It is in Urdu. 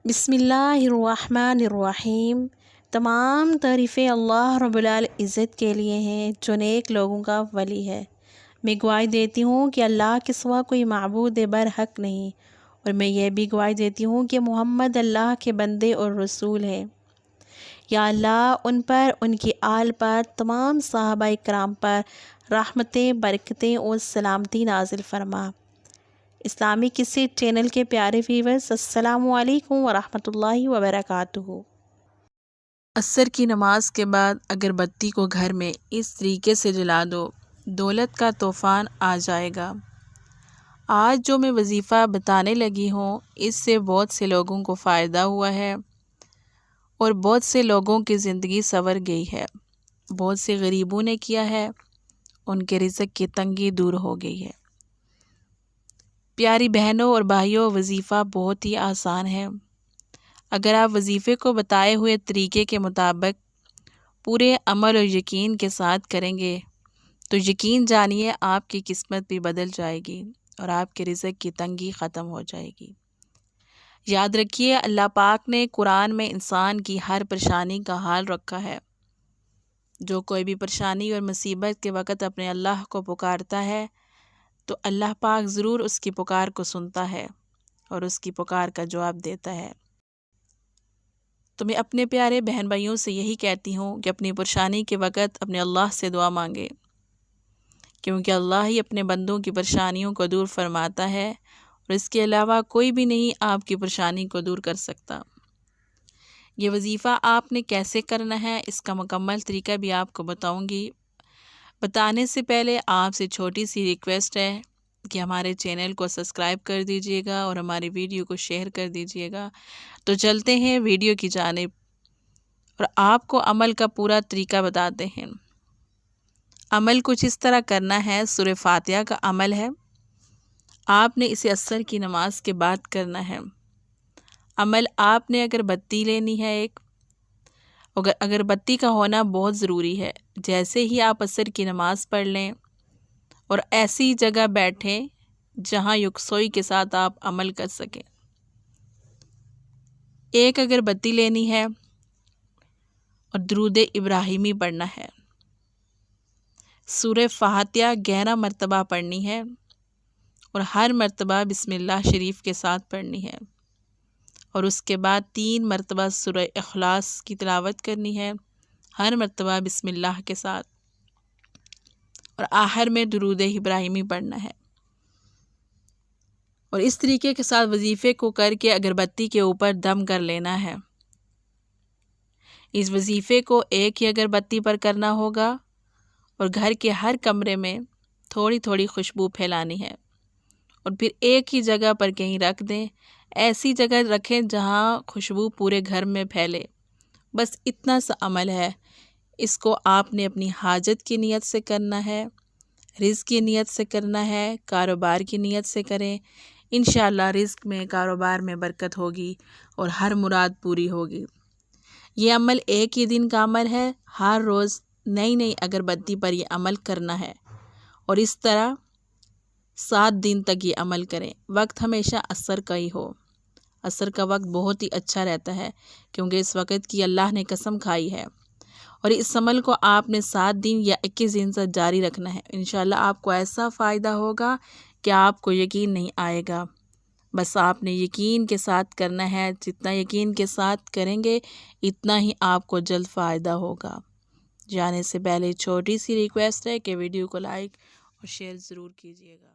بسم اللہ الرحمن الرحیم۔ تمام تعریفیں اللہ رب العزت کے لیے ہیں جو نیک لوگوں کا ولی ہے۔ میں گواہی دیتی ہوں کہ اللہ کے سوا کوئی معبود برحق نہیں، اور میں یہ بھی گواہی دیتی ہوں کہ محمد اللہ کے بندے اور رسول ہیں۔ یا اللہ ان پر، ان کی آل پر، تمام صحابہ کرام پر رحمتیں، برکتیں اور سلامتی نازل فرما۔ اسلامی قصے چینل کے پیارے ویورز، السلام علیکم ورحمۃ اللہ وبرکاتہ۔ عصر کی نماز کے بعد اگر بتی کو گھر میں اس طریقے سے جلا دو، دولت کا طوفان آ جائے گا۔ آج جو میں وظیفہ بتانے لگی ہوں، اس سے بہت سے لوگوں کو فائدہ ہوا ہے اور بہت سے لوگوں کی زندگی سنور گئی ہے۔ بہت سے غریبوں نے کیا ہے، ان کے رزق کی تنگی دور ہو گئی ہے۔ پیاری بہنوں اور بھائیوں، وظیفہ بہت ہی آسان ہے۔ اگر آپ وظیفے کو بتائے ہوئے طریقے کے مطابق پورے عمل اور یقین کے ساتھ کریں گے تو یقین جانیے آپ کی قسمت بھی بدل جائے گی اور آپ کے رزق کی تنگی ختم ہو جائے گی۔ یاد رکھیے، اللہ پاک نے قرآن میں انسان کی ہر پریشانی کا حال رکھا ہے۔ جو کوئی بھی پریشانی اور مصیبت کے وقت اپنے اللہ کو پکارتا ہے تو اللہ پاک ضرور اس کی پکار کو سنتا ہے اور اس کی پکار کا جواب دیتا ہے۔ تو میں اپنے پیارے بہن بھائیوں سے یہی کہتی ہوں کہ اپنی پریشانی کے وقت اپنے اللہ سے دعا مانگے، کیونکہ اللہ ہی اپنے بندوں کی پریشانیوں کو دور فرماتا ہے اور اس کے علاوہ کوئی بھی نہیں آپ کی پریشانی کو دور کر سکتا۔ یہ وظیفہ آپ نے کیسے کرنا ہے، اس کا مکمل طریقہ بھی آپ کو بتاؤں گی۔ بتانے سے پہلے آپ سے چھوٹی سی ریکویسٹ ہے کہ ہمارے چینل کو سبسکرائب کر دیجئے گا اور ہماری ویڈیو کو شیئر کر دیجئے گا۔ تو چلتے ہیں ویڈیو کی جانب اور آپ کو عمل کا پورا طریقہ بتاتے ہیں۔ عمل کچھ اس طرح کرنا ہے، سورہ فاتحہ کا عمل ہے، آپ نے اسے عصر کی نماز کے بعد کرنا ہے۔ عمل آپ نے اگربتی لینی ہے ایک، اگربتی کا ہونا بہت ضروری ہے۔ جیسے ہی آپ عصر کی نماز پڑھ لیں اور ایسی جگہ بیٹھیں جہاں یکسوئی کے ساتھ آپ عمل کر سکیں۔ ایک اگربتی لینی ہے اور درود ابراہیمی پڑھنا ہے۔ سورہ فاتحہ 11 مرتبہ پڑھنی ہے اور ہر مرتبہ بسم اللہ شریف کے ساتھ پڑھنی ہے، اور اس کے بعد 3 مرتبہ سورہ اخلاص کی تلاوت کرنی ہے، ہر مرتبہ بسم اللہ کے ساتھ، اور آخر میں درود ابراہیمی پڑھنا ہے۔ اور اس طریقے کے ساتھ وظیفے کو کر کے اگربتی کے اوپر دم کر لینا ہے۔ اس وظیفے کو ایک ہی اگربتی پر کرنا ہوگا اور گھر کے ہر کمرے میں تھوڑی تھوڑی خوشبو پھیلانی ہے، اور پھر ایک ہی جگہ پر کہیں رکھ دیں۔ ایسی جگہ رکھیں جہاں خوشبو پورے گھر میں پھیلے۔ بس اتنا سا عمل ہے۔ اس کو آپ نے اپنی حاجت کی نیت سے کرنا ہے، رزق کی نیت سے کرنا ہے، کاروبار کی نیت سے کریں۔ انشاءاللہ رزق میں، کاروبار میں برکت ہوگی اور ہر مراد پوری ہوگی۔ یہ عمل ایک ہی دن کا عمل ہے، ہر روز نئی نئی اگربتی پر یہ عمل کرنا ہے، اور اس طرح 7 دن تک یہ عمل کریں۔ وقت ہمیشہ عصر کا ہی ہو۔ عصر کا وقت بہت ہی اچھا رہتا ہے، کیونکہ اس وقت کی اللہ نے قسم کھائی ہے، اور اس عمل کو آپ نے 7 دن یا 21 دن سے جاری رکھنا ہے۔ انشاءاللہ آپ کو ایسا فائدہ ہوگا کہ آپ کو یقین نہیں آئے گا۔ بس آپ نے یقین کے ساتھ کرنا ہے، جتنا یقین کے ساتھ کریں گے اتنا ہی آپ کو جلد فائدہ ہوگا۔ جانے سے پہلے چھوٹی سی ریکویسٹ ہے کہ ویڈیو کو لائک اور شیئر ضرور کیجیے گا۔